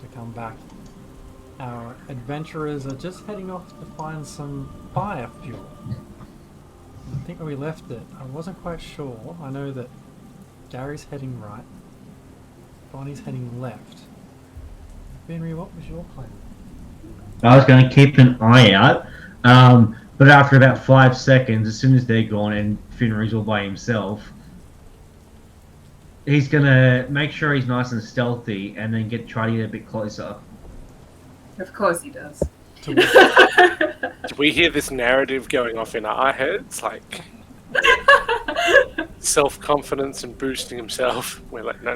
to come back. Our adventurers are just heading off to find some fire fuel. I think where we left it, I wasn't quite sure. I know that Gary's heading right, Bonnie's heading left. Henry, what was your plan? I was going to keep an eye out, but after about 5 seconds, as soon as they're gone and Finry's all by himself, he's going to make sure he's nice and stealthy and then try to get a bit closer. Of course he does. Do we hear this narrative going off in our heads? Like self-confidence and boosting himself. We're like, no.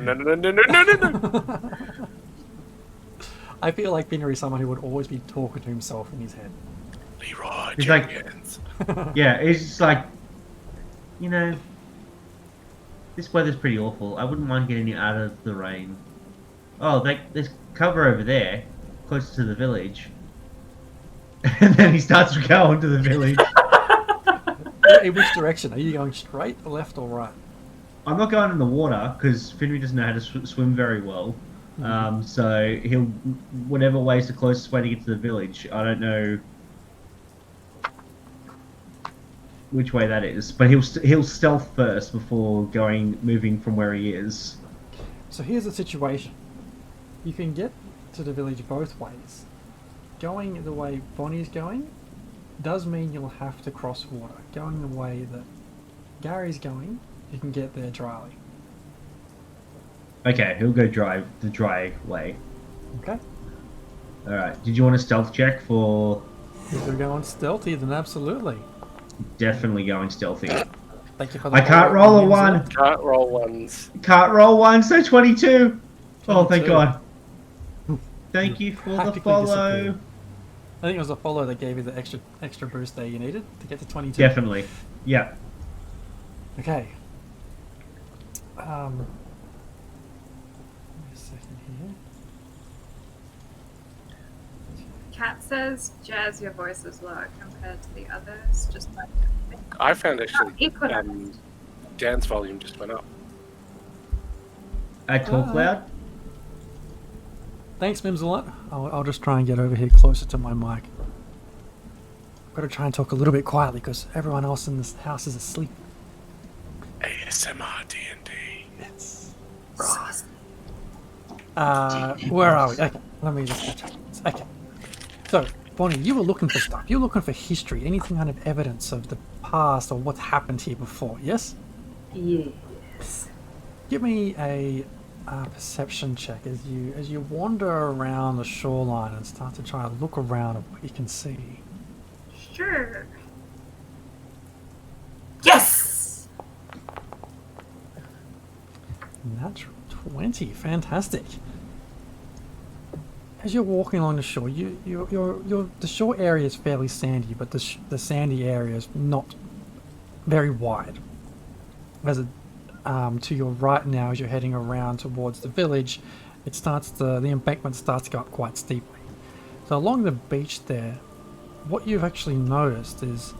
I feel like Finnery is someone who would always be talking to himself in his head. Leroy He's Jenkins. Yeah, it's just like, you know, this weather's pretty awful. I wouldn't mind getting out of the rain. Oh, there's cover over there, close to the village. And then he starts going to the village. In which direction? Are you going straight, left, or right? I'm not going in the water because Finry doesn't know how to swim very well. So he'll whatever way is the closest way to get to the village. I don't know which way that is, but he'll stealth first before moving from where he is. So here's the situation. You can get to the village both ways. Going the way Bonnie's going does mean you'll have to cross water. Going the way that Gary's going, you can get there dryly. Okay, he'll go the dry way. Okay. Alright, did you want a stealth check for... If you're going stealthy, then absolutely. Definitely going stealthy. Thank you for the I can't roll a 1. Can't roll ones. Can't roll 1, so 22. Oh, thank 22. God. Thank you for the Practically follow. disappeared. I think it was the follow that gave you the extra boost there you needed to get to 22. Definitely. Yeah. Okay. Wait a second here. Kat says, Jazz, your voice is lower compared to the others. Just like I found actually equal. Dan's volume just went up. I talk loud. Thanks, Mims, a lot. I'll just try and get over here closer to my mic. Got to try and talk a little bit quietly because everyone else in this house is asleep. ASMR D&D. It's where are we? Okay, let me just catch up. Okay. So, Bonnie, you were looking for stuff. You were looking for history, any kind of evidence of the past or what's happened here before, yes? Yes. Give me a perception check as you wander around the shoreline and start to try to look around at what you can see. Sure. Yes! Natural 20, fantastic. As you're walking along the shore, the shore area is fairly sandy, but the sandy area is not very wide. To your right now, as you're heading around towards the village, the embankment starts to go up quite steeply. So along the beach there, what you've actually noticed is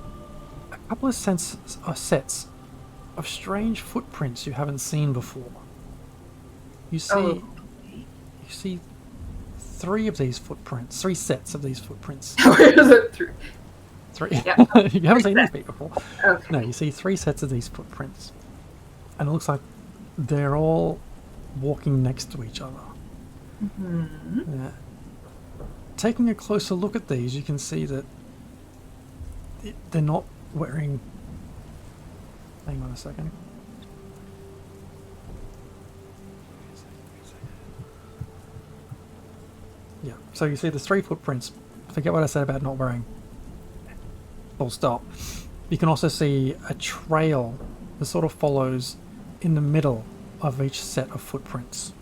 a couple of sets of strange footprints you haven't seen before. You see 3 of these footprints, 3 sets of these footprints. Where is it through? 3. Yeah. You haven't seen these before. Okay. No, you see 3 sets of these footprints. And it looks like they're all walking next to each other. Mm-hmm. Yeah. Taking a closer look at these, you can see that they're not wearing... Hang on a second. Yeah, so you see the 3 footprints. Forget what I said about not wearing. Full stop. You can also see a trail that sort of follows in the middle of each set of footprints.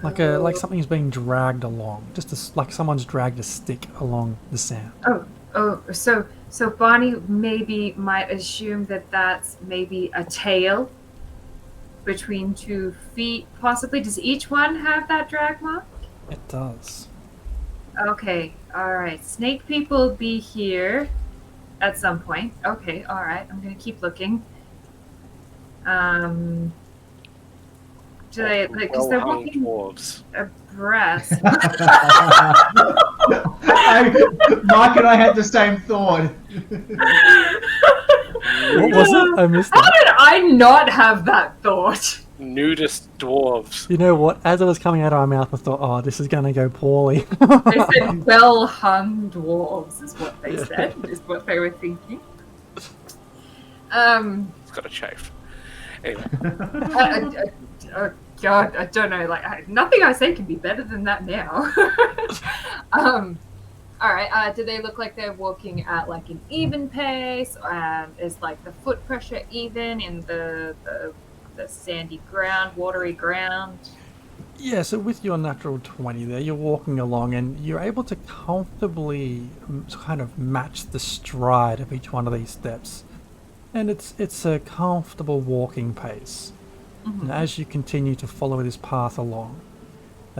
Like something's being dragged along, like someone's dragged a stick along the sand. So Bonnie maybe might assume that that's maybe a tail between 2 feet, possibly. Does each one have that drag mark? It does. Okay, alright. Snake people be here at some point. Okay, alright. I'm gonna keep looking. Do they like? Because they're Well-hung walking dwarves. abreast. Mark and I had the same thought. What was it? I missed How that. did I not have that thought? Nudist dwarves. You know what? As it was coming out of my mouth, I thought, oh, this is going to go poorly. They said well-hung dwarves is what they said. Is what they were thinking. It's got a chafe. Anyway, Oh God, I don't know. Like nothing I say can be better than that now. All right. Do they look like they're walking at like an even pace? Is like the foot pressure even in the sandy ground, watery ground? Yeah, so with your natural 20 there, you're walking along and you're able to comfortably kind of match the stride of each one of these steps. And it's a comfortable walking pace. And as you continue to follow this path along,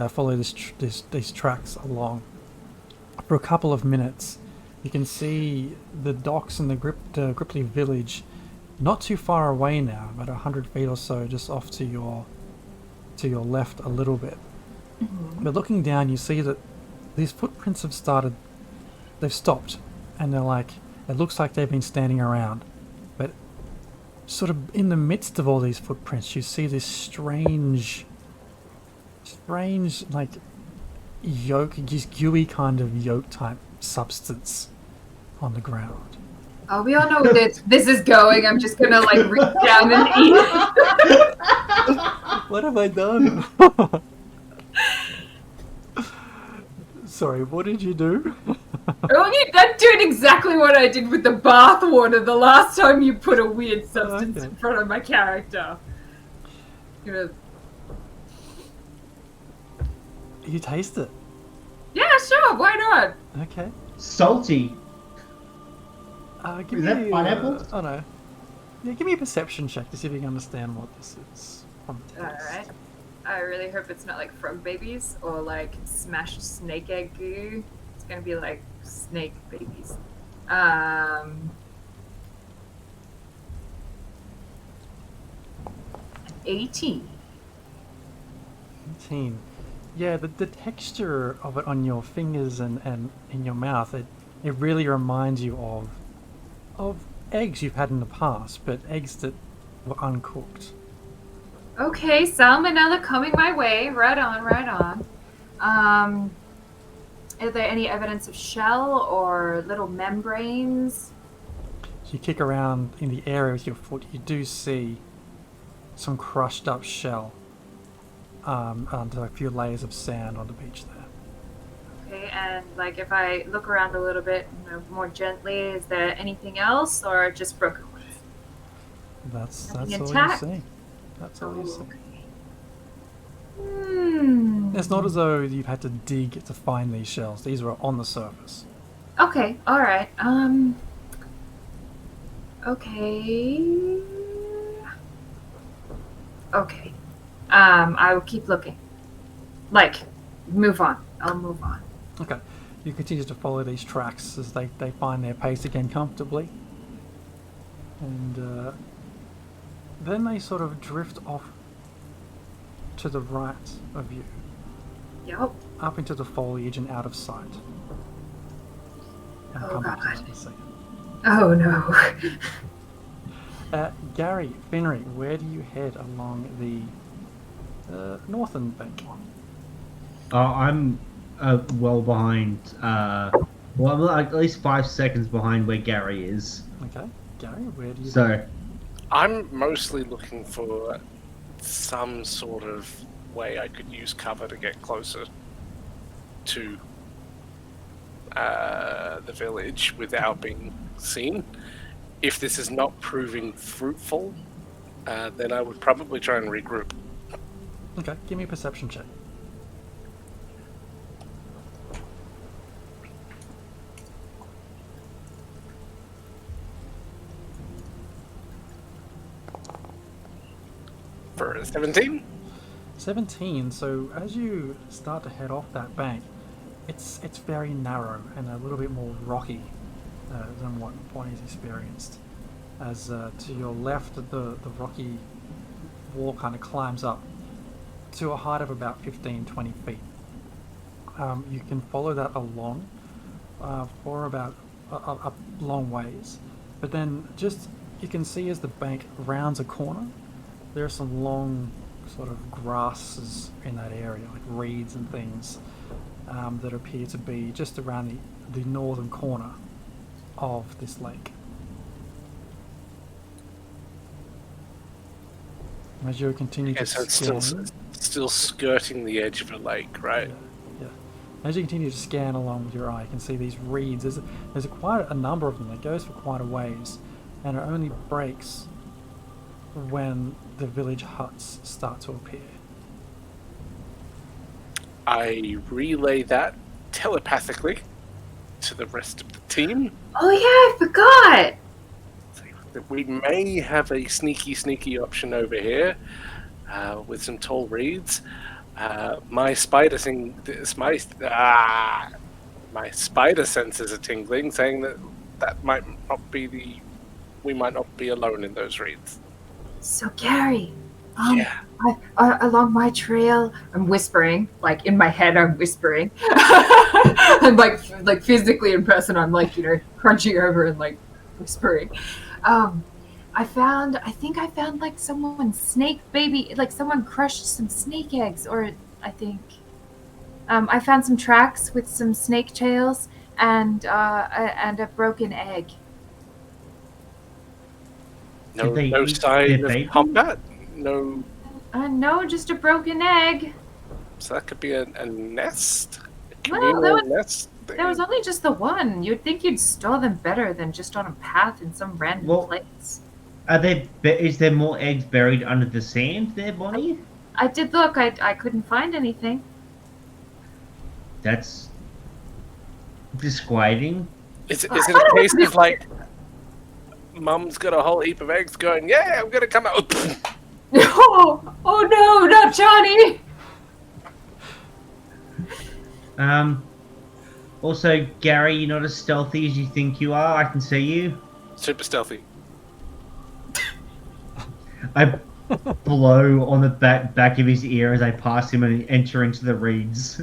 follow these tracks along, for a couple of minutes, you can see the docks in the Gripley village not too far away now, about 100 feet or so, just off to your left a little bit. But looking down, you see that these footprints have they've stopped, and they're like, it looks like they've been standing around. But sort of in the midst of all these footprints, you see this strange like yolk, just gooey kind of yolk type substance on the ground. Oh, we all know where this is going. I'm just gonna like reach down and eat it. What have I done? Sorry, what did you do? Oh, I'm doing exactly what I did with the bath water the last time you put a weird substance in front of my character. Gonna... You taste it. Yeah, sure. Why not? Okay. Salty. Give Is me, that pineapple? Oh no. Yeah, give me a perception check to see if you can understand what this is. From the taste. Alright. I really hope it's not like frog babies or like smashed snake egg goo. It's gonna be like snake babies. 18. 18. Yeah, the texture of it on your fingers and in your mouth, it really reminds you of eggs you've had in the past, but eggs that were uncooked. Okay, salmonella coming my way. Right on, right on. Is there any evidence of shell or little membranes? So you kick around in the area with your foot, you do see some crushed up shell under a few layers of sand on the beach there. Okay, and like if I look around a little bit more gently, is there anything else or just broken ones? That's Nothing all intact? you see. That's all you see. Hmm. It's not as though you've had to dig to find these shells. These were on the surface. Okay, alright. Okay. Okay. I will keep looking. Like, move on. I'll move on. Okay. You continue to follow these tracks as they find their pace again comfortably. And then they sort of drift off to the right of you, Yep. up into the foliage and out of sight. And I'll come back to that in a second. Oh no. Gary, Finry, where do you head along the northern bank? I'm well behind. Well, I'm like at least 5 seconds behind where Gary is. Okay. Gary, where do you So, I'm mostly looking for some sort of way I could use cover to get closer to the village without being seen. If this is not proving fruitful, then I would probably try and regroup. Okay, give me a perception check. For 17? 17. So as you start to head off that bank, it's very narrow and a little bit more rocky than what Bonnie's experienced. As to your left, the rocky wall kind of climbs up to a height of about 15-20 feet. You can follow that along for about a long ways, but then just you can see as the bank rounds a corner, there are some long sort of grasses in that area, like reeds and things that appear to be just around the northern corner of this lake. As you continue to So it's scan, still skirting the edge of a lake, right? yeah. As you continue to scan along with your eye, you can see these reeds. There's quite a number of them that goes for quite a ways, and it only breaks when the village huts start to appear. I relay that telepathically to the rest of the team. Oh yeah, I forgot. That we may have a sneaky option over here with some tall reeds. My spider senses are tingling, saying that might not be we might not be alone in those reeds. So Gary, Yeah. along my trail, I'm whispering, like in my head, I'm whispering. I'm like physically in person, I'm like, crunching over and like whispering. I think I found like someone's snake baby, like someone crushed some snake eggs, or I think, I found some tracks with some snake tails and a broken egg. No, Did they no eat sign their of bacon? combat. No, No, just a broken egg. so that could be a nest, a Well, communal that nest. There was only just the one. You'd think you'd store them better than just on a path in some random Well- place. Is there more eggs buried under the sand there, Bonnie? I did look. I couldn't find anything. That's disquieting. Is it I a thought it case was of like, Mum's got a whole heap of eggs going, yeah, I'm gonna come out. Oh no, not Johnny! Also, Gary, you're not as stealthy as you think you are. I can see you. Super stealthy. I blow on the back of his ear as I pass him and enter into the reeds.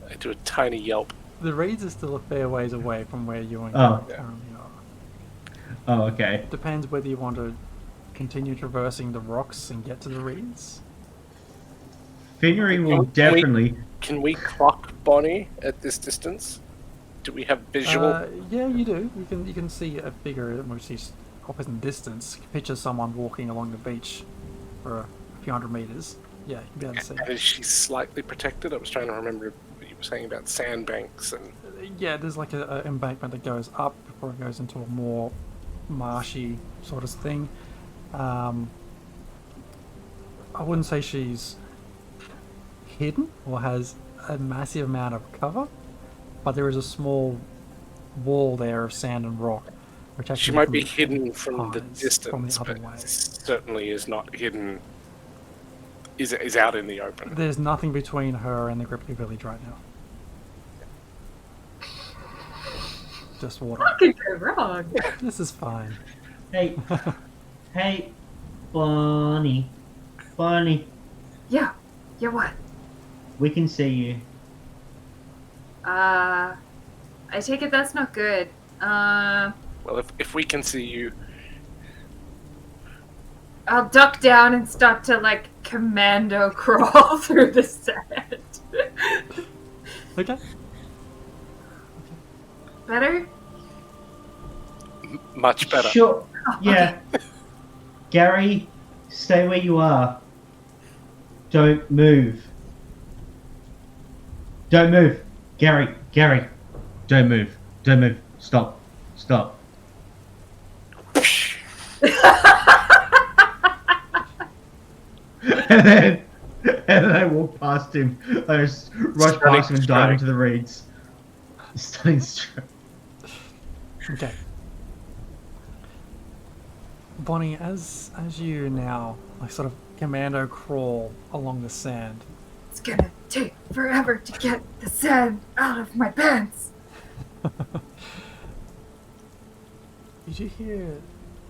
I do a tiny yelp. The reeds are still a fair ways away from where you and Oh. Gary currently are. Oh, okay. Depends whether you want to continue traversing the rocks and get to the reeds. Finnery will Can we- definitely. Can we clock Bonnie at this distance? Do we have visual? Yeah, you do. You can see a figure which is opposite distance. You can picture someone walking along the beach for a few hundred meters. Yeah, you can be able to see. And is she slightly protected? I was trying to remember what you were saying about sandbanks and. Yeah, there's like a embankment that goes up before it goes into a more marshy sort of thing. I wouldn't say she's hidden or has a massive amount of cover, but there is a small wall there of sand and rock, which actually She might be from hidden from the eyes distance, from the other but way. certainly is not hidden. Is out in the open. There's nothing between her and the Gripley village right now. Just water. What could go wrong? This is fine. Hey, hey, Bonnie, Yeah. Yeah, what? we can see you. I take it that's not good. Well, if we can see you, I'll duck down and start to, like, commando crawl through the sand. Okay. Better? much better. Sure. Yeah. Gary, stay where you are. Don't move. Don't move. Gary, don't move. Don't move. Stop. And then I walk past him. I just rush Stunning past him and dive strike. into the reeds. Stunning strike. Okay. Bonnie, as you now like sort of commando crawl along the sand, It's gonna take forever to get the sand out of my pants. did you hear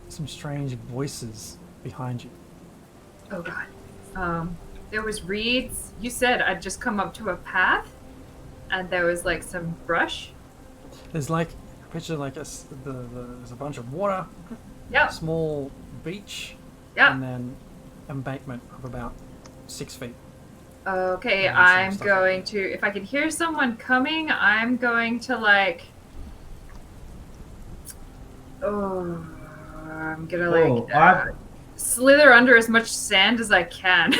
some strange voices behind you? Oh god. there was reeds. You said I'd just come up to a path, and there was like some brush. There's like picture like there's a bunch of water, Yep. small beach, Yep. and then embankment of about 6 feet. Okay, Yeah, some I'm stuff going like to. If I can hear someone coming, I'm going to like. Oh, I'm gonna like Oh, I've- slither under as much sand as I can.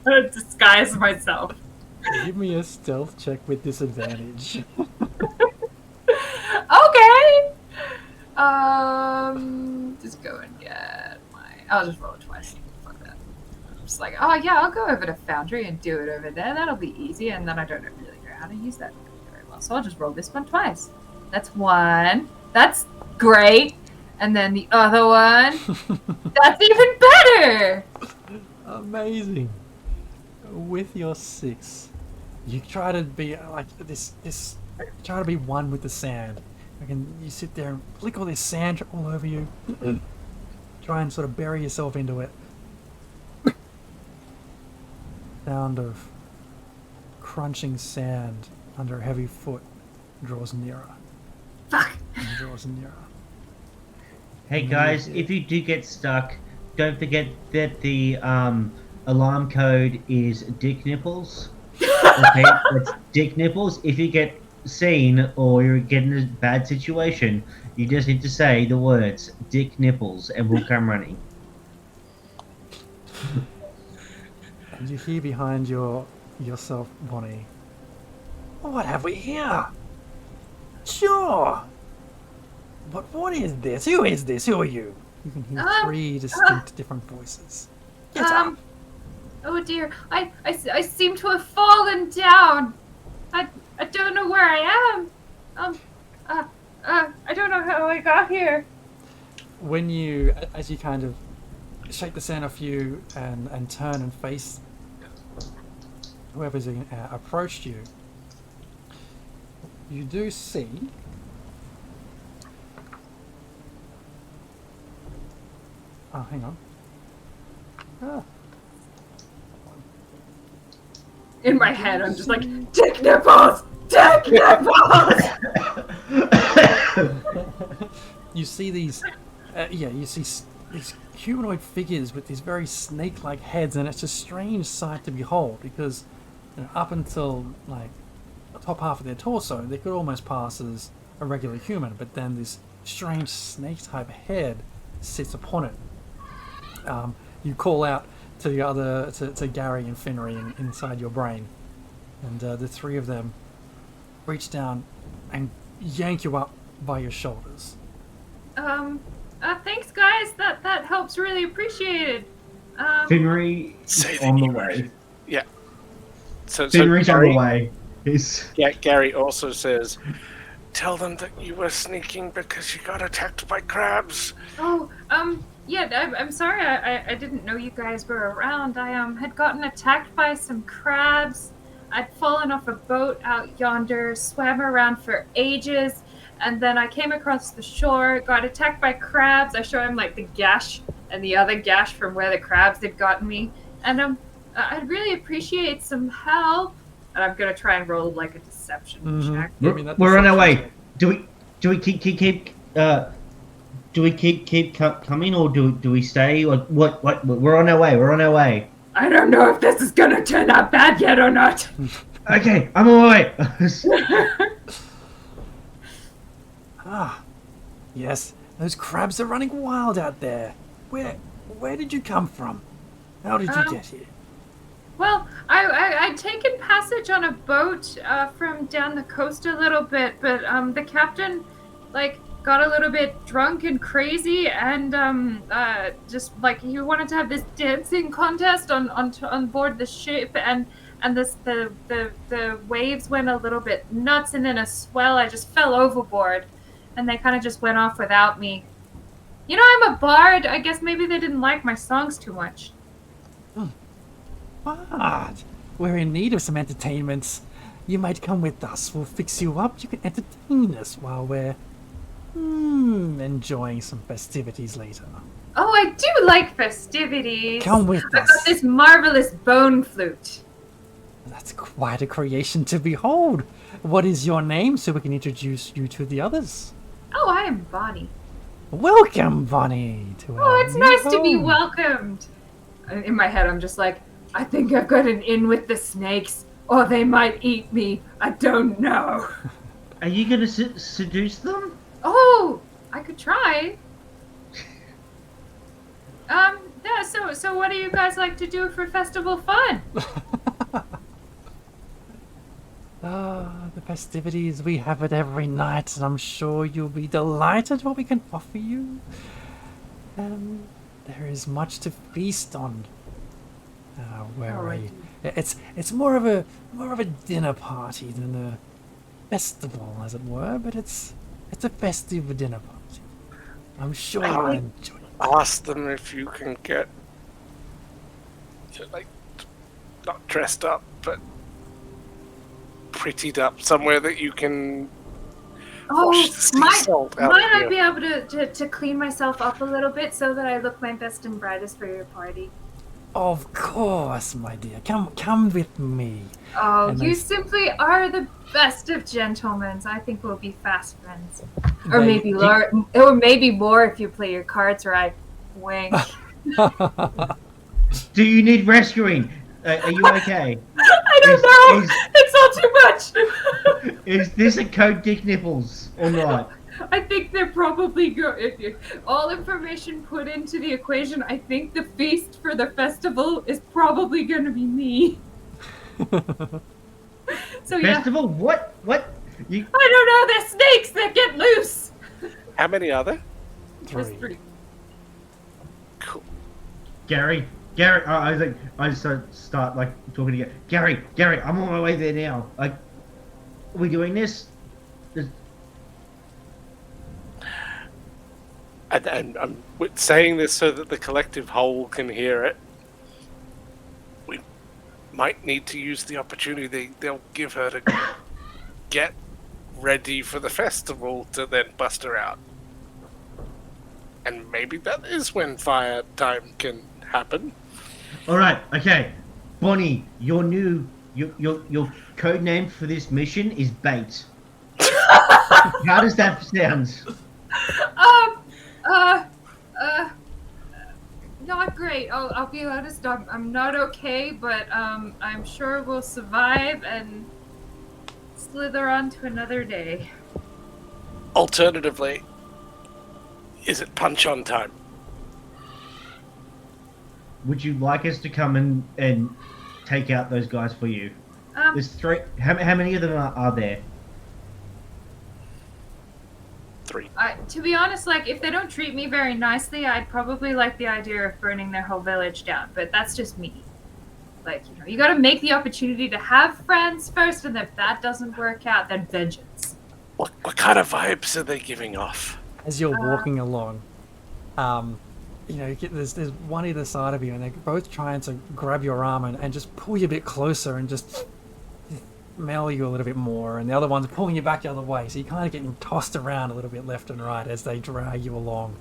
To disguise myself. Give me a stealth check with disadvantage. Okay. Just go and get my. I'll just roll it twice. Fuck that. I'm just like, oh yeah, I'll go over to Foundry and do it over there. That'll be easy, and then I don't really know how to use that very well, so I'll just roll this one twice. That's one. That's great. And then the other one. That's even better. Amazing. With your 6, you try to be like this. Try to be one with the sand. You sit there and flick all this sand all over you. Try and sort of bury yourself into it. Sound of crunching sand under a heavy foot draws nearer. Fuck. And draws nearer. Hey guys, if you do get stuck, don't forget that the alarm code is Dick Nipples. Okay, that's Dick Nipples. If you get seen or you're getting a bad situation, you just need to say the words Dick Nipples and we'll come running. And you hear behind yourself, Bonnie. What have we here? Sure. But what is this? Who is this? Who are you? You can hear 3 distinct different voices. Get up. Oh dear, I seem to have fallen down. I don't know where I am. I don't know how I got here. When you, as you kind of shake the sand off you and turn and face whoever's approached you, you do see oh, hang on. Ah. In my head, I'm just like, Dick Nipples! Dick Nipples! You see these, you see these humanoid figures with these very snake-like heads, and it's a strange sight to behold because up until like the top half of their torso, they could almost pass as a regular human, but then this strange snake-type head sits upon it. You call out to the other, to Gary and Finnery inside your brain, and the 3 of them reach down and yank you up by your shoulders. Thanks guys, that helps, really appreciated. Finnery Say is the on the word. way. Yeah. So Finnery's on Gary, the way. He's... Yeah, Gary also says, tell them that you were sneaking because you got attacked by crabs. Oh, yeah, I'm sorry, I didn't know you guys were around. I had gotten attacked by some crabs. I'd fallen off a boat out yonder, swam around for ages, and then I came across the shore, got attacked by crabs. I show him like the gash and the other gash from where the crabs had gotten me. And I'd really appreciate some help. And I'm gonna try and roll like a deception check. We're on our way. Do we keep coming, or do we stay? Or what? We're on our way. We're on our way. I don't know if this is gonna turn out bad yet or not. Okay, I'm on my way. Ah, yes, those crabs are running wild out there. Where did you come from? How did you get here? Well, I'd taken passage on a boat from down the coast a little bit, but the captain, like, got a little bit drunk and crazy, and just like he wanted to have this dancing contest on board the ship, and the waves went a little bit nuts, and in a swell I just fell overboard, and they kind of just went off without me. You know, I'm a bard. I guess maybe they didn't like my songs too much. But we're in need of some entertainment. You might come with us. We'll fix you up. You can entertain us while we're enjoying some festivities later. Oh, I do like festivities. Come with I've us. got this marvelous bone flute. That's quite a creation to behold. What is your name so we can introduce you to the others? Oh, I am Bonnie. Welcome, Bonnie, to our Oh, it's new nice to be home. welcomed. In my head, I'm just like, I think I've got an in with the snakes, or they might eat me. I don't know. Are you gonna seduce them? Oh, I could try. Yeah, so what do you guys like to do for festival fun? The festivities, we have it every night, and I'm sure you'll be delighted what we can offer you. There is much to feast on. Alright. It's more of a dinner party than a festival, as it were, but it's a festive dinner party. I'm sure you'll enjoy it. Ask them if you can get, like, not dressed up, but prettied up somewhere that you can wash the sea salt out might of I you. be able to clean myself up a little bit so that I look my best and brightest for your party? Of course, my dear. Come with me. Oh, And you I- simply are the best of gentlemen. I think we'll be fast friends. Or They- maybe more if you play your cards right. Wink. Do you need rescuing? Are you okay? I don't know. It's all too much. Is this a code Dick Nipples or not? I think they're probably if all information put into the equation. I think the feast for the festival is probably going to be me. So yeah, Festival? What? You I don't know. They're snakes that get loose. How many are there? There's 3. three. Cool. Gary, I was like, I just start like talking to Gary. Gary, I'm on my way there now. Like, are we doing this? And I'm saying this so that the collective whole can hear it. We might need to use the opportunity they'll give her to get ready for the festival to then bust her out. And maybe that is when fire time can happen. All right, okay. Bonnie, your code name for this mission is Bait. How does that sound? Not great. I'll be honest. I'm not okay, but I'm sure we'll survive and slither on to another day. Alternatively, is it punch on time? Would you like us to come and take out those guys for you? There's 3. How many of them are there? 3. To be honest, like if they don't treat me very nicely, I'd probably like the idea of burning their whole village down. But that's just me. Like, you got to make the opportunity to have friends first, and if that doesn't work out, then vengeance. What kind of vibes are they giving off? As you're walking along, there's one either side of you, and they're both trying to grab your arm and just pull you a bit closer and just mail you a little bit more, and the other one's pulling you back the other way, so you're kind of getting tossed around a little bit left and right as they drag you along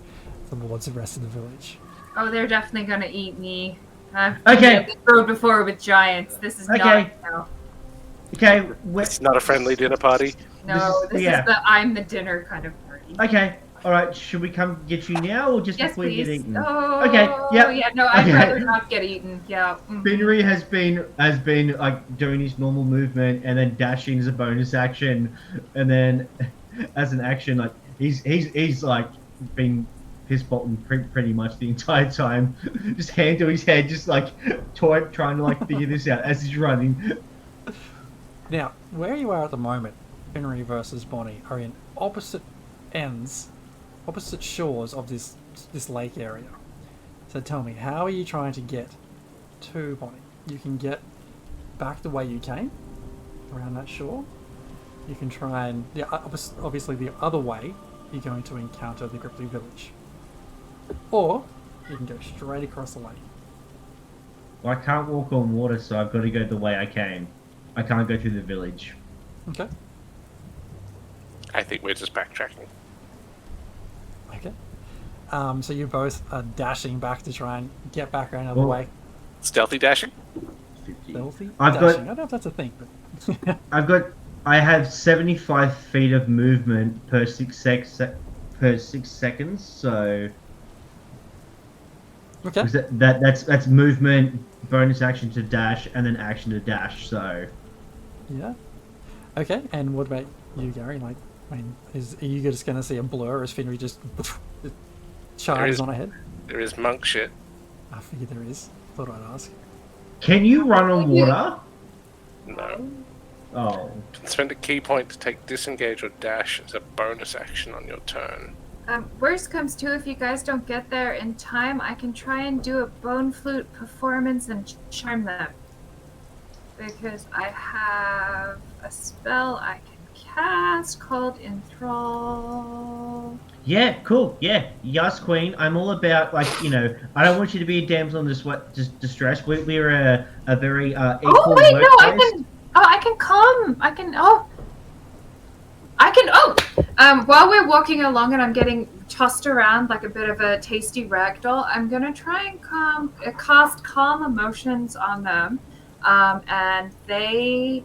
towards the rest of the village. Oh, they're definitely gonna eat me. I've Okay. been this road before with giants. This is Okay. not. Okay, It's not a friendly dinner party. No, this yeah. is the I'm the dinner kind of party. okay. All right, should we come get you now or just Yes, before you get please. eaten? Oh, Okay, yep. yeah. No, I'd Okay. rather not get eaten. Yeah. Finnery has been like doing his normal movement and then dashing as a bonus action, and then as an action like he's like been piss bottom pretty much the entire time, just hand to his head, just like trying to like figure this out as he's running. Now, where you are at the moment, Henry versus Bonnie, are in opposite shores of this lake area. So tell me, how are you trying to get to Bonnie? You can get back the way you came, around that shore. You can try and, obviously the other way, you're going to encounter the Gripley village. Or, you can go straight across the lake. Well, I can't walk on water, so I've got to go the way I came. I can't go through the village. Okay. I think we're just backtracking. Okay. So you both are dashing back to try and get back out of the way. Stealthy dashing? 50. Stealthy I've dashing. I got don't know if that's a thing, but I have 75 feet of movement per 6 seconds, so okay. because that's movement, bonus action to dash, and then action to dash. So Yeah. Okay. And what about you, Gary? Like, I mean, are you just going to see a blur as Finry just charges is- on ahead? There is monk shit. I figured there is. Thought I'd ask. can you run on water? No. Oh, Spend a key point to take disengage or dash as a bonus action on your turn. Worst comes to, if you guys don't get there in time, I can try and do a bone flute performance and charm them. Because I have a spell I can cast called Enthrall. yeah, cool. Yeah, yes, Queen. I'm all about I don't want you to be a damsel in distress. We're a very equal Oh wait, no, workplace. I can calm. While we're walking along and I'm getting tossed around like a bit of a tasty ragdoll, I'm gonna try and cast calm emotions on them, and they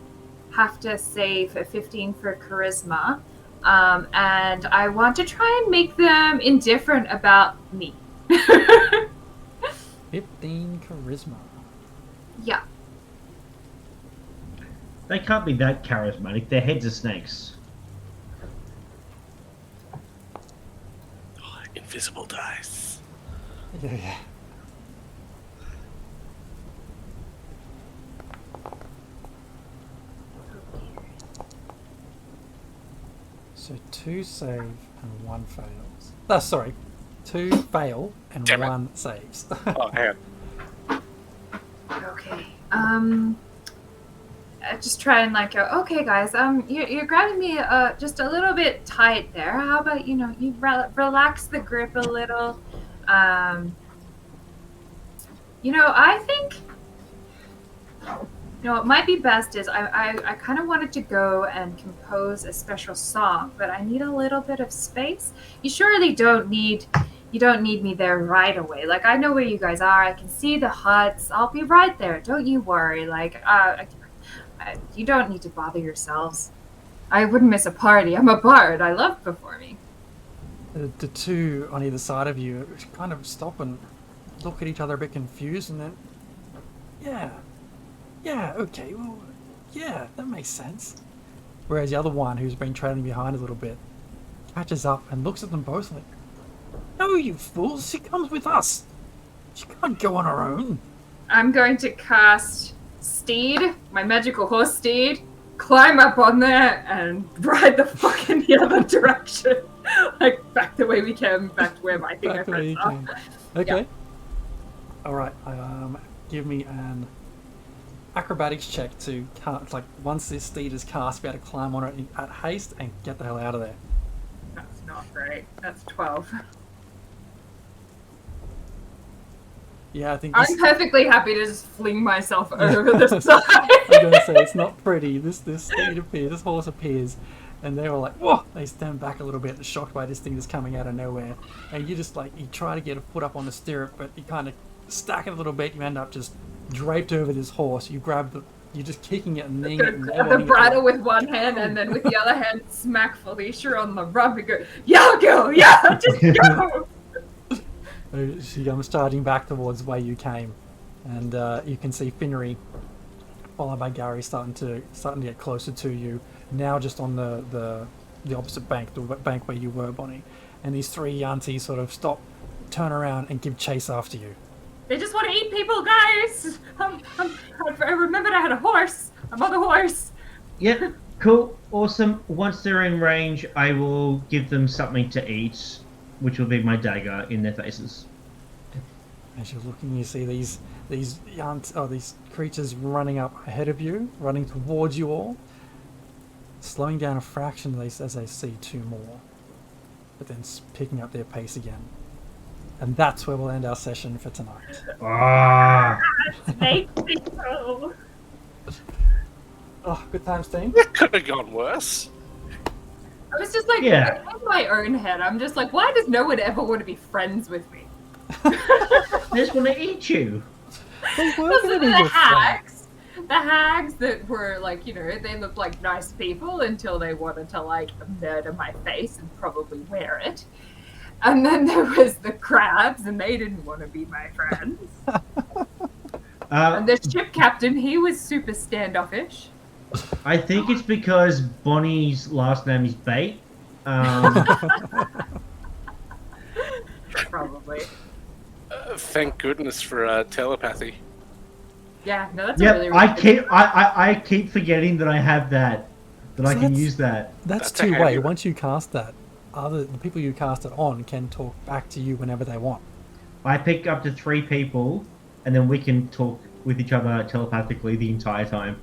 have to save a 15 for charisma, and I want to try and make them indifferent about me. 15 charisma. Yeah. They can't be that charismatic. Their heads are snakes. Oh, invisible dice. Yeah. So 2 save and 1 fails. Oh, sorry. 2 fail and Damn it. 1 saves. Oh, hang on. Okay. I just try and like go, okay, guys. You're grabbing me just a little bit tight there. How about you relax the grip a little. I think. What might be best is I kind of wanted to go and compose a special song, but I need a little bit of space. You surely don't need me there right away. Like, I know where you guys are. I can see the huts. I'll be right there. Don't you worry. Like, you don't need to bother yourselves. I wouldn't miss a party. I'm a bard. I love performing. The 2 on either side of you kind of stop and look at each other a bit confused, and then, yeah, okay, well, yeah, that makes sense. Whereas the other one, who's been trailing behind a little bit, catches up and looks at them both like, no, you fools, she comes with us. She can't go on her own. I'm going to cast Steed, my magical horse Steed, climb up on there and ride the fuck in the other direction. Like, back the way we came, back to where my Back the way you fingerprints are. came. Okay. Yeah. Alright, give me an acrobatics check to like once this steed is cast, be able to climb on it at haste and get the hell out of there. That's not right. That's 12. Yeah, I think this, I'm perfectly happy to just fling myself over the side. I'm gonna say it's not pretty. This steed appears, this horse appears, and they were like, whoa! They stand back a little bit, shocked by this thing that's coming out of nowhere. And you just you try to get a foot up on the stirrup, but you kind of stack it a little bit. You end up just draped over this horse. You grab you're just kicking it and kneeing it and Grab the elbowing it. bridle with one hand and then with the other hand smack Felicia on the rump and go, yeah, go, yeah, just go! She comes charging back towards where you came, and you can see Finnery, followed by Gary, starting to get closer to you. Now, just on the opposite bank, the bank where you were, Bonnie. And these 3 yuan-ti sort of stop, turn around, and give chase after you. They just want to eat people, guys! I remembered I had a horse. I'm on the horse. Yep, cool, awesome. Once they're in range, I will give them something to eat, which will be my dagger in their faces. As you're looking, you see these creatures running up ahead of you, running towards you all, slowing down a fraction as they see 2 more, but then picking up their pace again. And that's where we'll end our session for tonight. Ah, Snake people. Oh, good times, team. That could have gone worse. I was just like, Yeah. in my own head, I'm just like, why does no one ever want to be friends with me? They just want to eat you. They were Those gonna are be the your friends. hags that were like, they looked like nice people until they wanted to like murder my face and probably wear it. And then there was the crabs, and they didn't want to be my friends. And the ship captain, he was super standoffish. I think it's because Bonnie's last name is Bait. Probably. Thank goodness for telepathy. Yeah, no, that's a Yep, really, I really keep I keep forgetting that I have that. That I So can that's- use that. That's That's a two-way. handy one. Once you cast that, the people you cast it on can talk back to you whenever they want. I pick up to 3 people, and then we can talk with each other telepathically the entire time.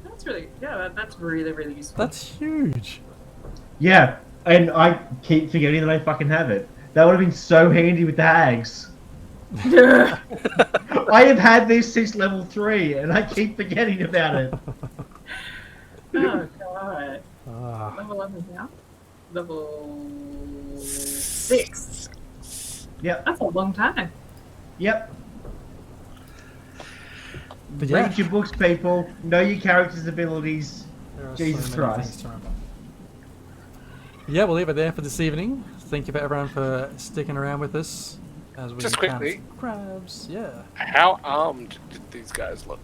That's really, that's really, really useful. That's huge. Yeah, and I keep forgetting that I fucking have it. That would have been so handy with the hags. I have had this since level 3, and I keep forgetting about it. Oh god. Ah, Level 11 now? Level 6. Yep, That's a long time. yep. but yeah, Read your books, people. Know your character's abilities. there are Jesus so many Christ. things to remember. Yeah, we'll leave it there for this evening. Thank you for everyone for sticking around with us as we Just count quickly. crabs. Yeah. How armed did these guys look?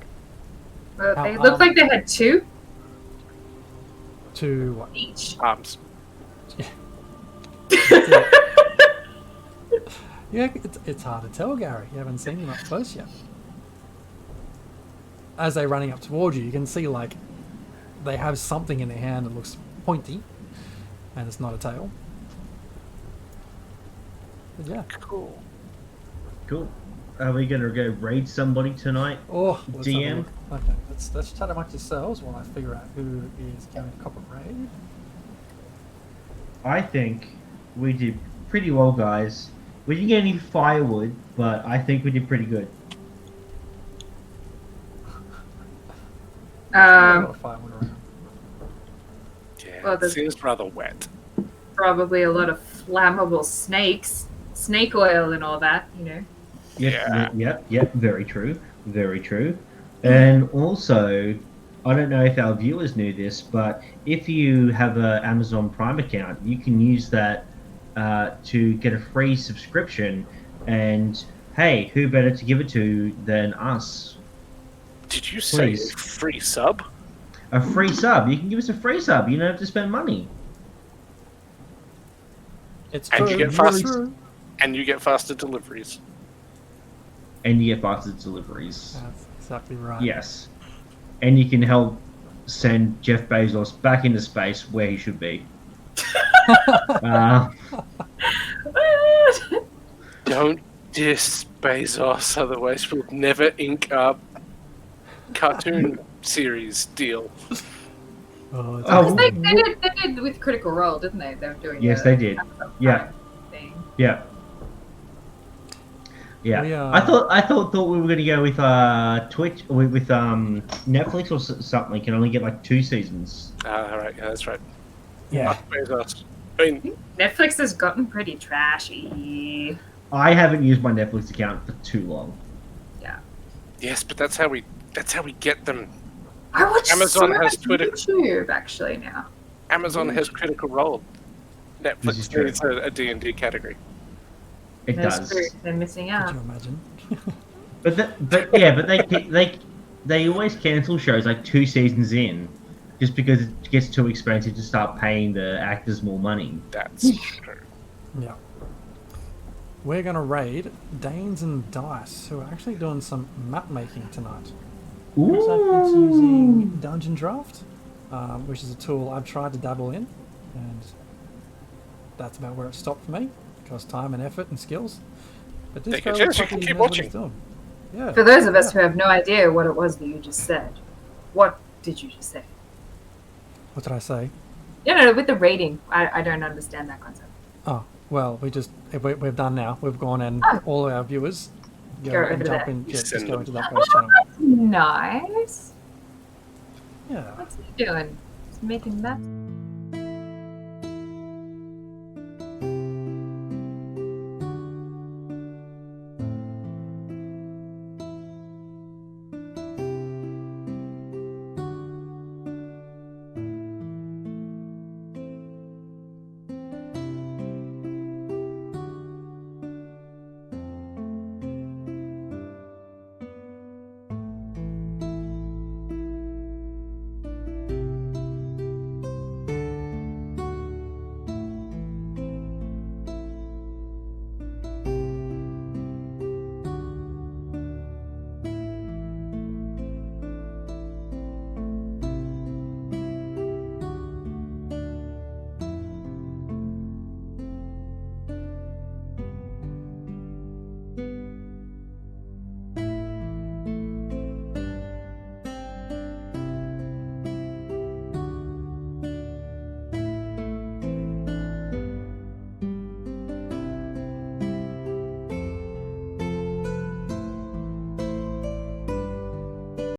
Well, How they looked like they had 2 To what? each. Arms. Yeah, it's hard to tell, Gary. You haven't seen them up close yet. As they're running up towards you, you can see like they have something in their hand that looks pointy, and it's not a tail. But yeah. Cool. Cool. Are we gonna go raid somebody tonight? Oh, let's have a DM? look. Okay, let's chat amongst yourselves while I figure out who is going to cop a raid. I think we did pretty well, guys. We didn't get any firewood, but I think we did pretty good. A lot of firewood around. Yeah, Well, it the- seems rather wet. Probably a lot of flammable snakes, snake oil, and all that. Yeah. Yep. Very true. Very true. And also, I don't know if our viewers knew this, but if you have an Amazon Prime account, you can use that to get a free subscription. And hey, who better to give it to than us? Did you say Please. free sub? A free sub. You can give us a free sub. You don't have to spend money. It's And true. you get really fast- true. And you get faster deliveries. And you get faster deliveries. That's exactly right. Yes. And you can help send Jeff Bezos back into space where he should be. Don't diss Bezos, otherwise we'll never ink a cartoon series deal. Oh, it's Oh. They did with Critical Role, didn't they? They were doing. Yes, they did. Yeah. Thing. Yeah. Yeah. We, I thought we were gonna go with Twitch with Netflix or something. You can only get like 2 seasons. Alright, yeah, that's right. yeah. Fuck Bezos. I mean, Netflix has gotten pretty trashy. I haven't used my Netflix account for too long. yes, but that's how we get them. I watch Amazon so has much Twitter. YouTube actually now. Amazon has Critical Role. This is Netflix true. needs a D&D category. It That's does. true. They're missing Could out. you imagine? But they always cancel shows like 2 seasons in, just because it gets too expensive to start paying the actors more money. That's true. Yeah. We're going to raid Danes and Dice, who are actually doing some map making tonight. Looks like it's using Dungeon Draft, which is a tool I've tried to dabble in, and that's about where it stopped for me. It costs time and effort and skills. But this Take a guy chance, looks you like can he keep knows what he's watching. doing. Yeah. For those of us yeah. who have no idea what it was that you just said, what did you just say? What did I say? Yeah, no, with the rating, I don't understand that concept. Oh, well, we've done now. We've gone and Oh. all our viewers Go go over and there. jump in. Yeah, just Send go them. into that guy's channel. Nice. Yeah. What's he doing? He's making that.